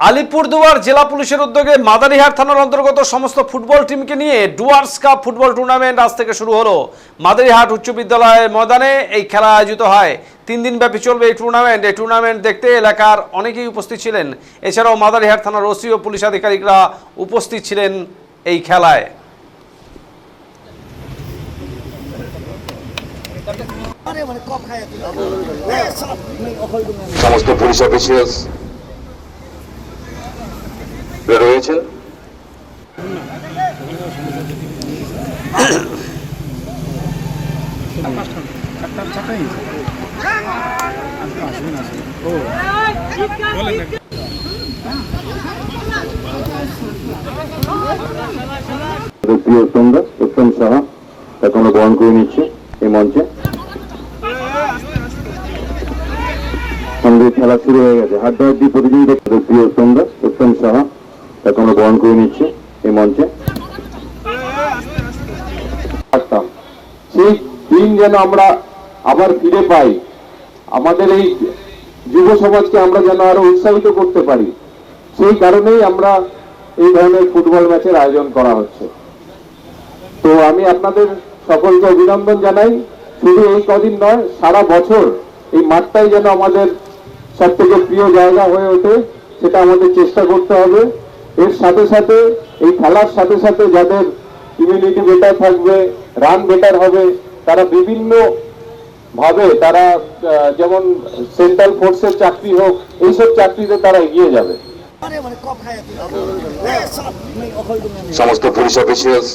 আলিপুরদুয়ার জেলা পুলিশের উদ্যোগে মাদারিহাট থানার অন্তর্গত সমস্ত ফুটবল টিমকে নিয়ে ডুয়ার্স কাপ ফুটবল টুর্নামেন্ট আজ থেকে শুরু হলো। মাদারিহাট উচ্চ বিদ্যালয়ের ময়দানে এই খেলা আয়োজিত হয়। 3 দিন ব্যাপী চলবে এই টুর্নামেন্ট দেখতে এলাকার অনেকেই উপস্থিত ছিলেন। এছাড়াও মাদারিহাট থানার ওসি ও পুলিশ আধিকারিকরা উপস্থিত ছিলেন এই খেলায়। সমস্ত পুলিশ অফিসিয়ালস রয়েছেন। প্রিয় সন্ধ্যা উত্তম সাহা তাকে আমরা বরণ করে নিচ্ছি এই মঞ্চে। সঙ্গে খেলা শুরু হয়ে গেছে। হাড্ডাহাড্ডি প্রতিযোগিতা। প্রিয় সন্ধ্যা উত্তম সাহা তাকে আমরা বরণ করে নিচ্ছি এই মঞ্চে। সেই দিন যেন আমরা আবার ফিরে পাই, আমাদের এই যুব সমাজকে আমরা যেন আরো উৎসাহিত করতে পারি, সেই কারণেই আমরা এই ধরনের ফুটবল ম্যাচের আয়োজন করা হচ্ছে। তো আমি আপনাদের সকলকে অভিনন্দন জানাই। শুধু এই কদিন নয়, সারা বছর এই মাঠটাই যেন আমাদের সব থেকে প্রিয় জায়গা হয়ে ওঠে, সেটা আমাদের চেষ্টা করতে হবে। এর সাথে সাথে এই খেলার সাথে সাথে যাদের ইমিউনিটি বেটার থাকবে, রান বেটার হবে, তারা বিভিন্ন ভাবে তারা যেমন সেন্ট্রাল ফোর্সের চাকরি হোক, এইসব চাকরিতে তারা এগিয়ে যাবে। সমস্ত পুলিশ অফিসিয়ালস